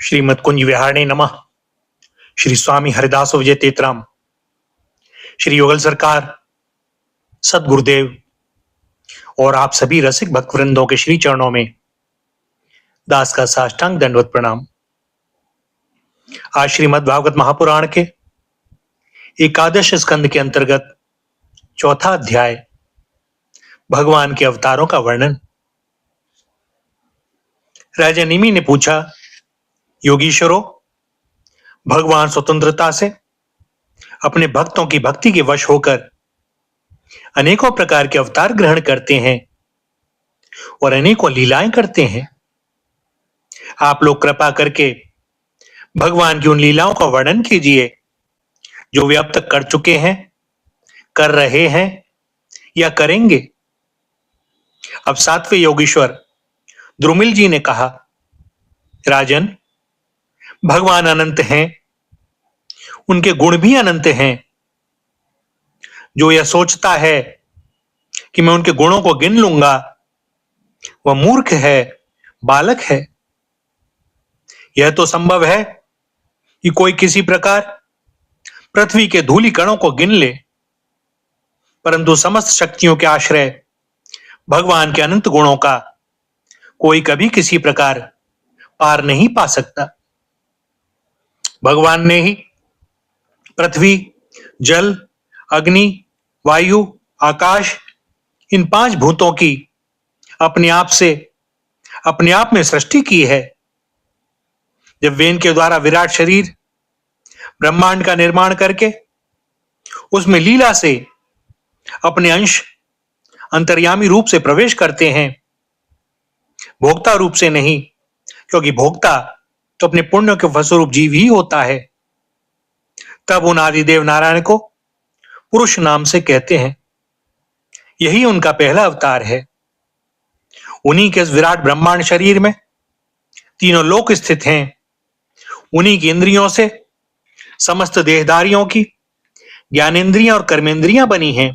श्रीमद कुंज विहारणे नमः। श्री स्वामी हरिदास विजय तेतराम, श्री योगल सरकार, सदगुरुदेव और आप सभी रसिक भक्त वृंदों के श्री चरणों में दास का साष्टांग दंडवत प्रणाम। आज श्रीमद् भागवत महापुराण के एकादश स्कंद के अंतर्गत चौथा अध्याय भगवान के अवतारों का वर्णन। राजा निमि ने पूछा, योगीश्वरों, भगवान स्वतंत्रता से अपने भक्तों की भक्ति के वश होकर अनेकों प्रकार के अवतार ग्रहण करते हैं और अनेकों लीलाएं करते हैं। आप लोग कृपा करके भगवान की उन लीलाओं का वर्णन कीजिए जो वे अब तक कर चुके हैं, कर रहे हैं या करेंगे। अब सातवें योगीश्वर द्रुमिल जी ने कहा, राजन, भगवान अनंत हैं, उनके गुण भी अनंत हैं। जो यह सोचता है कि मैं उनके गुणों को गिन लूंगा, वह मूर्ख है, बालक है। यह तो संभव है कि कोई किसी प्रकार पृथ्वी के धूलि कणों को गिन ले, परंतु समस्त शक्तियों के आश्रय भगवान के अनंत गुणों का कोई कभी किसी प्रकार पार नहीं पा सकता। भगवान ने ही पृथ्वी, जल, अग्नि, वायु, आकाश, इन पांच भूतों की अपने आप में सृष्टि की है। जब वे इनके द्वारा विराट शरीर ब्रह्मांड का निर्माण करके उसमें लीला से अपने अंश अंतर्यामी रूप से प्रवेश करते हैं, भोक्ता रूप से नहीं, क्योंकि भोक्ता तो अपने पुण्य के फलस्वरूप जीव ही होता है, तब उन आदिदेव नारायण को पुरुष नाम से कहते हैं। यही उनका पहला अवतार है। उन्हीं के इस विराट ब्रह्मांड शरीर में तीनों लोक स्थित हैं। उन्हीं की इंद्रियों से समस्त देहधारियों की ज्ञानेंद्रियां और कर्मेंद्रियां बनी हैं।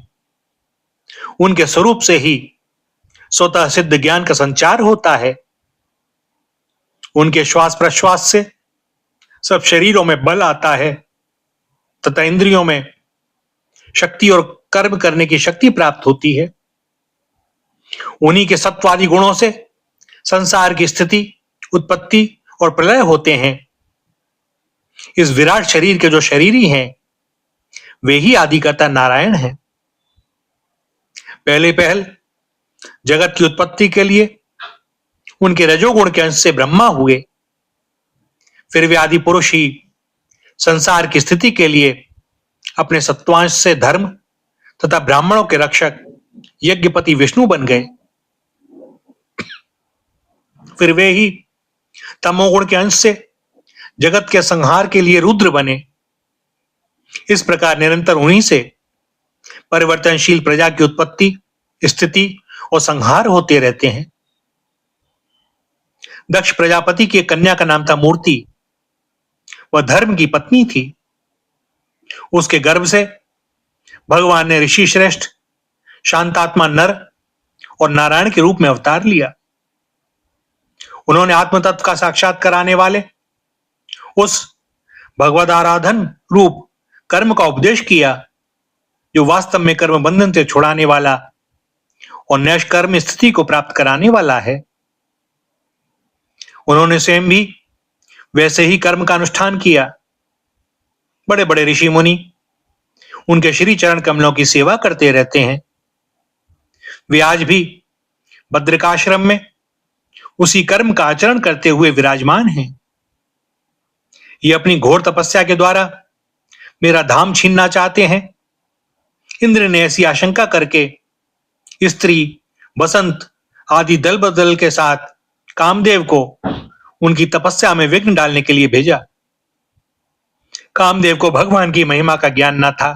उनके स्वरूप से ही स्वतः सिद्ध ज्ञान का संचार होता है। उनके श्वास प्रश्वास से सब शरीरों में बल आता है तथा इंद्रियों में शक्ति और कर्म करने की शक्ति प्राप्त होती है। उन्हीं के सत्वादि गुणों से संसार की स्थिति, उत्पत्ति और प्रलय होते हैं। इस विराट शरीर के जो शरीरी हैं, वे ही आदिकर्ता नारायण हैं। पहल जगत की उत्पत्ति के लिए उनके रजोगुण के अंश से ब्रह्मा हुए। फिर वे आदि पुरुष ही संसार की स्थिति के लिए अपने सत्वांश से धर्म तथा ब्राह्मणों के रक्षक यज्ञपति विष्णु बन गए। फिर वे ही तमोगुण के अंश से जगत के संहार के लिए रुद्र बने। इस प्रकार निरंतर उन्हीं से परिवर्तनशील प्रजा की उत्पत्ति, स्थिति और संहार होते रहते हैं। दक्ष प्रजापति की कन्या का नाम था मूर्ति। वह धर्म की पत्नी थी। उसके गर्भ से भगवान ने ऋषि श्रेष्ठ, शांतात्मा नर और नारायण के रूप में अवतार लिया। उन्होंने आत्म तत्व का साक्षात कराने वाले उस भगवद आराधन रूप कर्म का उपदेश किया, जो वास्तव में कर्म बंधन से छुड़ाने वाला और नैष्कर्म स्थिति को प्राप्त कराने वाला है। उन्होंने स्वयं भी वैसे ही कर्म का अनुष्ठान किया। बड़े बड़े ऋषि मुनि उनके श्री चरण कमलों की सेवा करते रहते हैं। वे आज भी बद्रिकाश्रम में उसी कर्म का आचरण करते हुए विराजमान हैं। ये अपनी घोर तपस्या के द्वारा मेरा धाम छीनना चाहते हैं। इंद्र ने ऐसी आशंका करके स्त्री, बसंत आदि दल बदल के साथ कामदेव को उनकी तपस्या में विघ्न डालने के लिए भेजा। कामदेव को भगवान की महिमा का ज्ञान न था,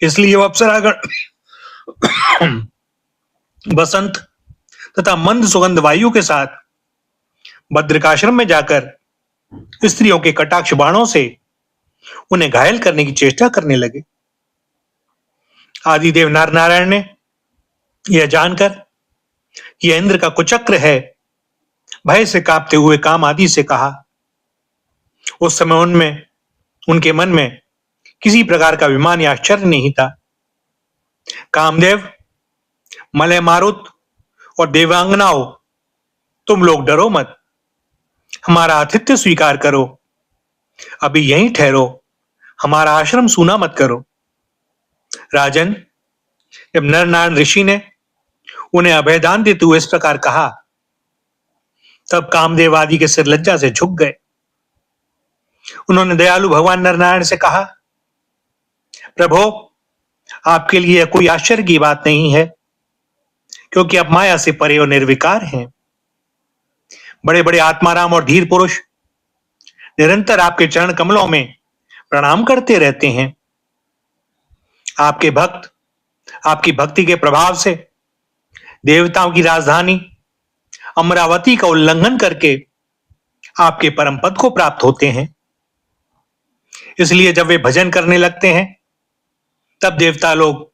इसलिए वह अप्सरागण बसंत तथा मंद सुगंध वायु के साथ बद्रिकाश्रम में जाकर स्त्रियों के कटाक्ष बाणों से उन्हें घायल करने की चेष्टा करने लगे। आदिदेव नर नारायण ने यह जानकर कि यह इंद्र का कुचक्र है, भय से कांपते हुए काम आदि से कहा। उस समय उनके मन में किसी प्रकार का अभिमान या आश्चर्य नहीं था। कामदेव, मलय मारुत और देवांगनाओं, तुम लोग डरो मत, हमारा आतिथ्य स्वीकार करो, अभी यहीं ठहरो, हमारा आश्रम सूना मत करो। राजन, जब नर नारायण ऋषि ने उन्हें अभयदान देते हुए इस प्रकार कहा, तब कामदेव आदि के सिर लज्जा से झुक गए। उन्होंने दयालु भगवान नरनारायण से कहा, प्रभो, आपके लिए कोई आश्चर्य की बात नहीं है, क्योंकि आप माया से परे और निर्विकार हैं। बड़े बड़े आत्माराम और धीर पुरुष निरंतर आपके चरण कमलों में प्रणाम करते रहते हैं। आपके भक्त आपकी भक्ति के प्रभाव से देवताओं की राजधानी अमरावती का उल्लंघन करके आपके परम पद को प्राप्त होते हैं। इसलिए जब वे भजन करने लगते हैं, तब देवता लोग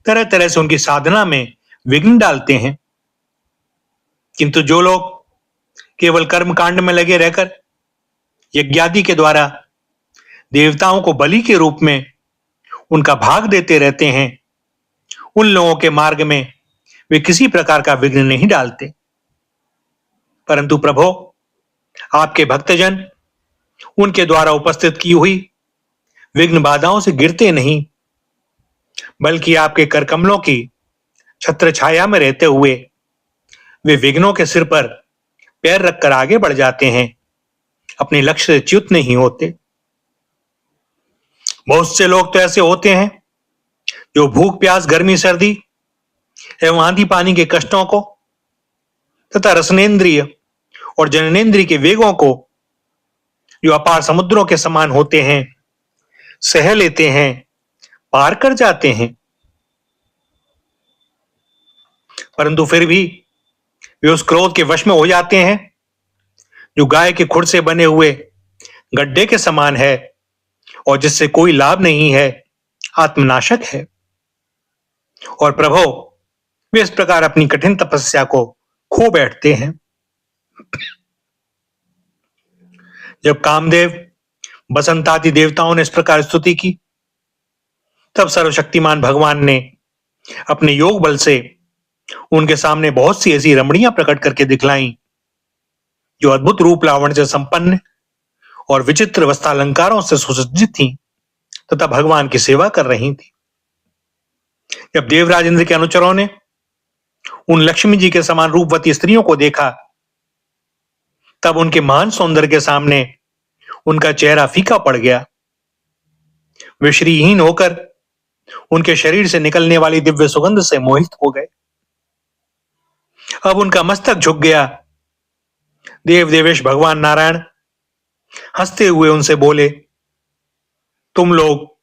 तरह तरह से उनकी साधना में विघ्न डालते हैं। किंतु जो लोग केवल कर्म कांड में लगे रहकर यज्ञादि के द्वारा देवताओं को बलि के रूप में उनका भाग देते रहते हैं, उन लोगों के मार्ग में वे किसी प्रकार का विघ्न नहीं डालते। परंतु प्रभो, आपके भक्तजन उनके द्वारा उपस्थित की हुई विघ्न बाधाओं से गिरते नहीं, बल्कि आपके कर कमलों की छत्र छाया में रहते हुए वे विघ्नों के सिर पर पैर रखकर आगे बढ़ जाते हैं, अपने लक्ष्य से च्युत नहीं होते। बहुत से लोग तो ऐसे होते हैं जो भूख प्यास गर्मी सर्दी एवं आंधी पानी के कष्टों को तथा रसनेन्द्रिय और जननेन्द्रिय के वेगों को, जो अपार समुद्रों के समान होते हैं, सह लेते हैं, पार कर जाते हैं। परंतु फिर भी वे उस क्रोध के वश में हो जाते हैं जो गाय के खुर से बने हुए गड्ढे के समान है और जिससे कोई लाभ नहीं है, आत्मनाशक है। और प्रभो, वे इस प्रकार अपनी कठिन तपस्या को खो बैठते हैं। जब कामदेव बसंत आदि देवताओं ने इस प्रकार स्तुति की, तब सर्वशक्तिमान भगवान ने अपने योग बल से उनके सामने बहुत सी ऐसी रमणियां प्रकट करके दिखलाईं, जो अद्भुत रूप लावण्य से संपन्न और विचित्र वस्त्रालंकारों से सुसज्जित थीं तथा भगवान की सेवा कर रही थी। जब देवराज इंद्र के अनुचरों ने उन लक्ष्मी जी के समान रूपवती स्त्रियों को देखा, तब उनके महान सौंदर्य के सामने उनका चेहरा फीका पड़ गया। वे श्रीहीन होकर उनके शरीर से निकलने वाली दिव्य सुगंध से मोहित हो गए। अब उनका मस्तक झुक गया। देव देवेश भगवान नारायण हंसते हुए उनसे बोले, तुम लोग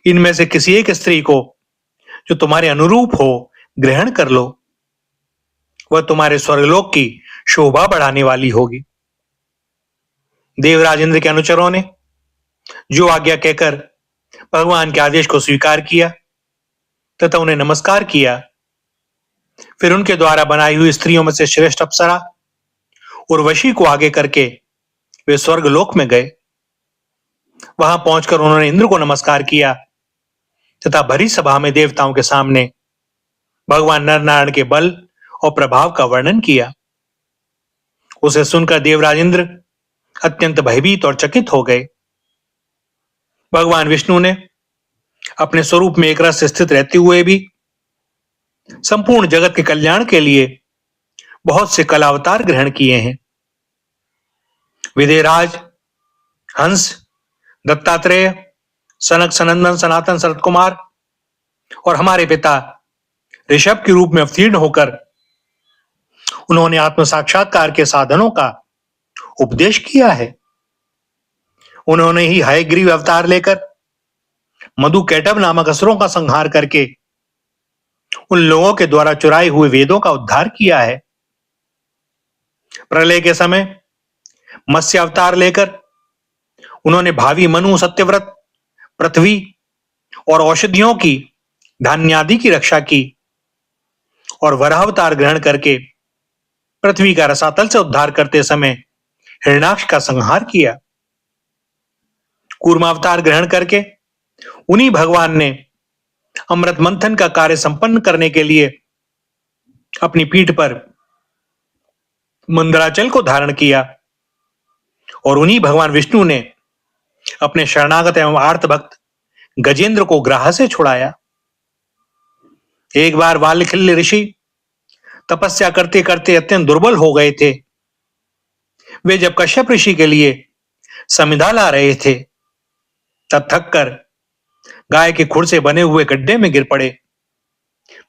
इनमें से किसी एक स्त्री को जो तुम्हारे अनुरूप हो ग्रहण कर लो, वह तुम्हारे स्वर्गलोक की शोभा बढ़ाने वाली होगी। देवराज इंद्र के अनुचरों ने जो आज्ञा कहकर भगवान के आदेश को स्वीकार किया तथा उन्हें नमस्कार किया। फिर उनके द्वारा बनाई हुई स्त्रियों में से श्रेष्ठ अप्सरा उर्वशी को आगे करके वे स्वर्गलोक में गए। वहां पहुंचकर उन्होंने इंद्र को नमस्कार किया तथा भरी सभा में देवताओं के सामने भगवान नरनारायण के बल और प्रभाव का वर्णन किया। उसे सुनकर देवराज इंद्र अत्यंत भयभीत और चकित हो गए। भगवान विष्णु ने अपने स्वरूप में एक रस स्थित रहते हुए भी संपूर्ण जगत के कल्याण के लिए बहुत से कलावतार ग्रहण किए हैं। विदेराज, हंस, दत्तात्रेय, सनक सनंदन, सनातन, शरत कुमार और हमारे पिता ऋषभ के रूप में अवतीर्ण होकर उन्होंने आत्म साक्षात्कार के साधनों का उपदेश किया है। उन्होंने ही हयग्रीव अवतार लेकर मधु कैटभ नामक असुरों का संहार करके उन लोगों के द्वारा चुराए हुए वेदों का उद्धार किया है। प्रलय के समय मत्स्य अवतार लेकर उन्होंने भावी मनु, सत्यव्रत, पृथ्वी और औषधियों की, धान्यादि की रक्षा की और वराह अवतार ग्रहण करके पृथ्वी का रसातल से उद्धार करते समय हिरण्याक्ष का संहार किया। कूर्मावतार ग्रहण करके उन्हीं भगवान ने अमृत मंथन का कार्य संपन्न करने के लिए अपनी पीठ पर मंदराचल को धारण किया और उन्हीं भगवान विष्णु ने अपने शरणागत एवं आर्त भक्त गजेंद्र को ग्राह से छुड़ाया। एक बार वाल्मीकि ऋषि तपस्या करते करते अत्यंत दुर्बल हो गए थे। वे जब कश्यप ऋषि के लिए समिधा ला रहे थे तब थककर गाय के खुर से बने हुए गड्ढे में गिर पड़े,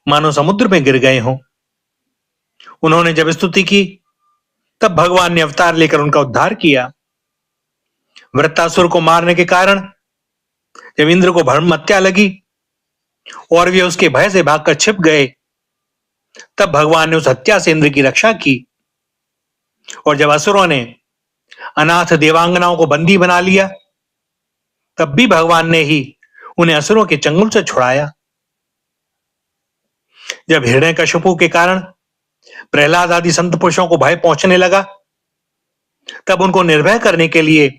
मानो समुद्र में गिर गए हों। उन्होंने जब स्तुति की तब भगवान ने अवतार लेकर उनका उद्धार किया। वृत्तासुर को मारने के कारण जब इंद्र को भ्रमहत्या लगी और वे उसके भय से भागकर छिप गए, तब भगवान ने उस हत्या से इंद्र की रक्षा की। और जब असुरों ने अनाथ देवांगनाओं को बंदी बना लिया, तब भी भगवान ने ही उन्हें असुरों के चंगुल से छुड़ाया। जब हिरण्यकशिपु के कारण प्रहलाद आदि संत पुरुषों को भय पहुंचने लगा, तब उनको निर्भय करने के लिए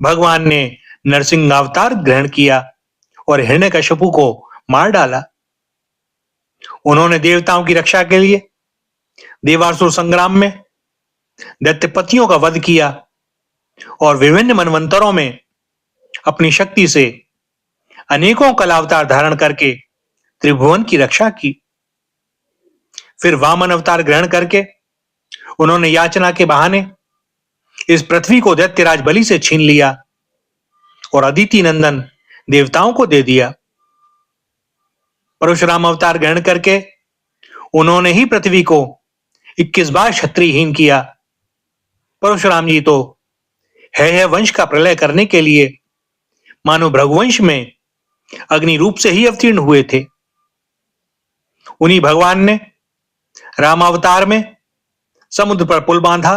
भगवान ने नरसिंह अवतार ग्रहण किया और हिरण्यकशिपु को मार डाला। उन्होंने देवताओं की रक्षा के लिए देवासुर संग्राम में दैत्यपतियों का वध किया और विभिन्न मनवंतरों में अपनी शक्ति से अनेकों कलावतार धारण करके त्रिभुवन की रक्षा की। फिर वामन अवतार ग्रहण करके उन्होंने याचना के बहाने इस पृथ्वी को दैत्यराज बलि से छीन लिया और अदिति नंदन देवताओं को दे दिया। परशुराम अवतार ग्रहण करके उन्होंने ही पृथ्वी को 21 बार क्षत्रियहीन किया। परशुराम जी तो है वंश का प्रलय करने के लिए मानो भृगुवंश में अग्नि रूप से ही अवतीर्ण हुए थे। उन्हीं भगवान ने रामावतार में समुद्र पर पुल बांधा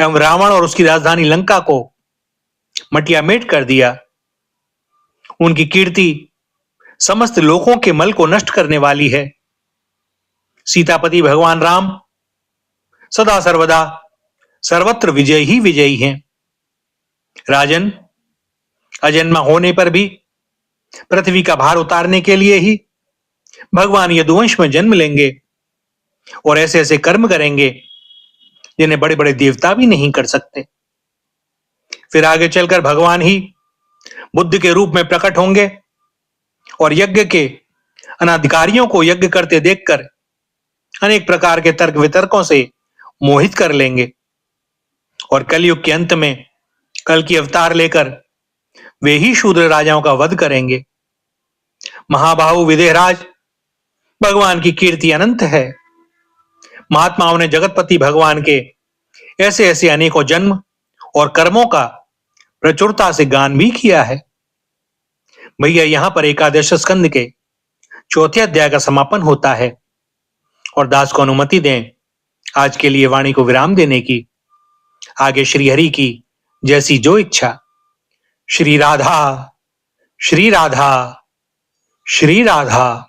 एवं रावण और उसकी राजधानी लंका को मटियामेट कर दिया। उनकी कीर्ति समस्त लोकों के मल को नष्ट करने वाली है। सीतापति भगवान राम सदा सर्वदा सर्वत्र विजय ही विजयी हैं। राजन, अजन्मा होने पर भी पृथ्वी का भार उतारने के लिए ही भगवान यदुवंश में जन्म लेंगे और ऐसे ऐसे कर्म करेंगे जिन्हें बड़े बड़े देवता भी नहीं कर सकते। फिर आगे चलकर भगवान ही बुद्ध के रूप में प्रकट होंगे और यज्ञ के अनाधिकारियों को यज्ञ करते देखकर अनेक प्रकार के तर्क वितर्कों से मोहित कर लेंगे और कलयुग के अंत में कल की अवतार लेकर वे ही शूद्र राजाओं का वध करेंगे। महाबाहु विदेहराज भगवान की कीर्ति अनंत है। महात्माओं ने जगतपति भगवान के ऐसे ऐसे अनेकों जन्म और कर्मों का प्रचुरता से गान भी किया है। भैया यहां पर एकादश स्कंद के चौथे अध्याय का समापन होता है और दास को अनुमति दें आज के लिए वाणी को विराम देने की। आगे श्री हरि की जैसी जो इच्छा। श्री राधा, श्री राधा, श्री राधा।